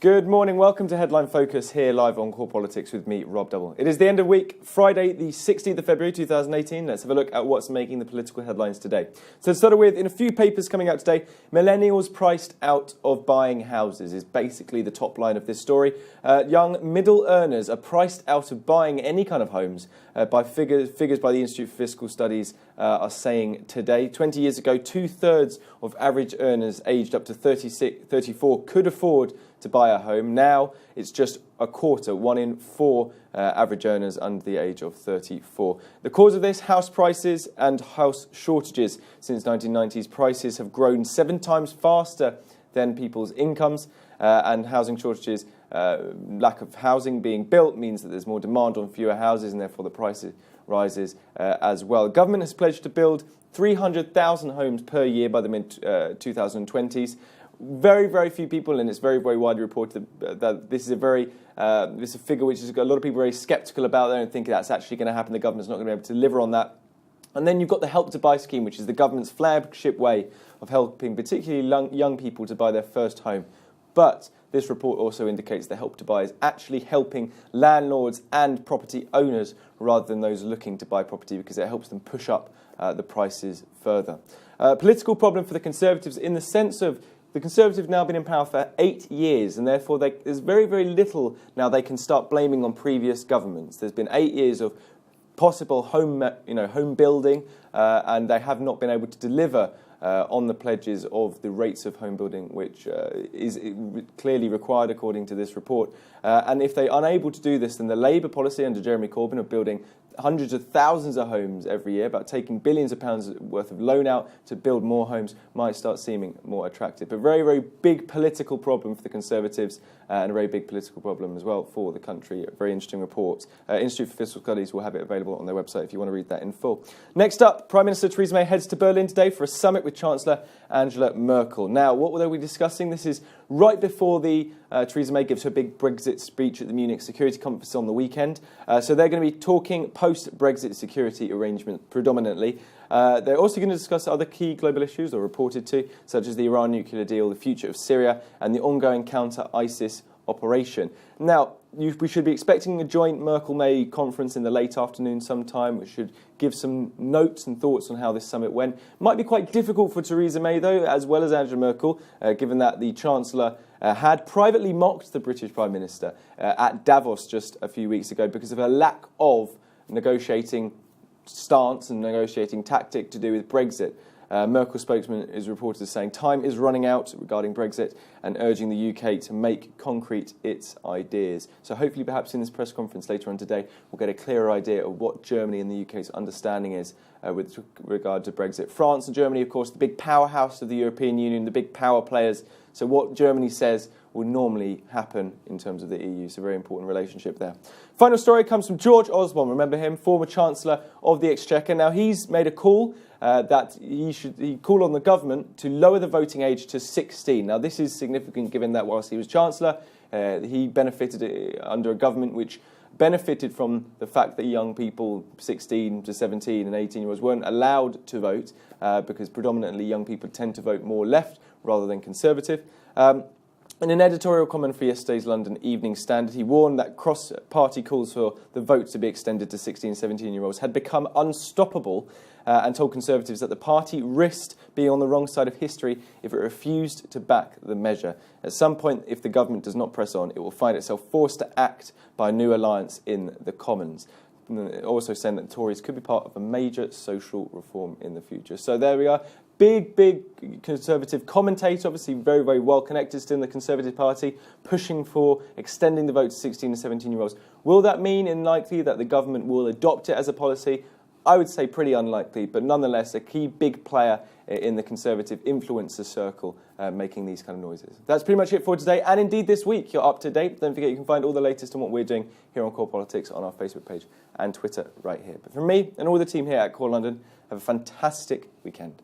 Good morning, welcome to Headline Focus here live on Core Politics with me, Rob Double. It is the end of week, Friday the 16th of February 2018. Let's have a look at what's making the political headlines today. So to start with, in a few papers coming out today, millennials priced out of buying houses is basically the top line of this story. Young middle earners are priced out of buying any kind of homes by figures by the Institute for Fiscal Studies are saying today. 20 years ago, two-thirds of average earners aged up to 34 could afford to buy a home. Now it's just a quarter, 1 in 4 average earners under the age of 34. The cause of this, house prices and house shortages. Since 1990s, prices have grown 7 times faster than people's incomes, and housing shortages, lack of housing being built means that there's more demand on fewer houses and therefore the price rises as well. The government has pledged to build 300,000 homes per year by the mid-2020s. Very, very few people, and it's very, very widely reported that this is a figure which is a lot of people are very sceptical about. They don't think that's actually going to happen. The government's not going to be able to deliver on that. And then you've got the Help to Buy scheme, which is the government's flagship way of helping particularly young people to buy their first home. But this report also indicates that Help to Buy is actually helping landlords and property owners rather than those looking to buy property, because it helps them push up the prices further. Political problem for the Conservatives in the sense of the Conservatives have now been in power for 8 years, and therefore there's very, very little now they can start blaming on previous governments. There's been 8 years of possible home building, and they have not been able to deliver on the pledges of the rates of home building, which is clearly required according to this report. And if they are unable to do this, then the Labour policy under Jeremy Corbyn of building hundreds of thousands of homes every year, about taking billions of pounds worth of loan out to build more homes, might start seeming more attractive. But very, very big political problem for the Conservatives, and a very big political problem as well for the country. A very interesting report. Institute for Fiscal Studies will have it available on their website if you want to read that in full. Next up, Prime Minister Theresa May heads to Berlin today for a summit with Chancellor Angela Merkel. Now, what will they be discussing? This is right before Theresa May gives her big Brexit speech at the Munich Security Conference on the weekend. So they're going to be talking post-Brexit security arrangement predominantly. They're also going to discuss other key global issues, or reported to, such as the Iran nuclear deal, the future of Syria, and the ongoing counter-ISIS operation. Now, we should be expecting a joint Merkel-May conference in the late afternoon sometime, which should give some notes and thoughts on how this summit went. Might be quite difficult for Theresa May, though, as well as Angela Merkel, given that the Chancellor had privately mocked the British Prime Minister at Davos just a few weeks ago because of her lack of negotiating stance and negotiating tactic to do with Brexit. Merkel's spokesman is reported as saying time is running out regarding Brexit and urging the UK to make concrete its ideas. So hopefully perhaps in this press conference later on today we'll get a clearer idea of what Germany and the UK's understanding is with regard to Brexit. France and Germany, of course, the big powerhouse of the European Union, the big power players. So what Germany says will normally happen in terms of the EU. It's a very important relationship there. Final story comes from George Osborne. Remember him, former Chancellor of the Exchequer. Now he's made a call that he call on the government to lower the voting age to 16. Now this is significant given that whilst he was Chancellor, he benefited under a government which benefited from the fact that young people 16 to 17 and 18-year-olds weren't allowed to vote because predominantly young people tend to vote more left rather than conservative. In an editorial comment for yesterday's London Evening Standard, he warned that cross-party calls for the vote to be extended to 16 and 17-year-olds had become unstoppable and told Conservatives that the party risked being on the wrong side of history if it refused to back the measure. At some point, if the government does not press on, it will find itself forced to act by a new alliance in the Commons. Also saying that the Tories could be part of a major social reform in the future. So there we are. Big Conservative commentator, obviously very, very well connected still in the Conservative Party, pushing for extending the vote to 16 and 17-year-olds. Will that mean, unlikely, that the government will adopt it as a policy? I would say pretty unlikely, but nonetheless a key big player in the Conservative influencer circle making these kind of noises. That's pretty much it for today, and indeed this week. You're up to date. Don't forget you can find all the latest on what we're doing here on Core Politics on our Facebook page and Twitter right here. But from me and all the team here at Core London, have a fantastic weekend.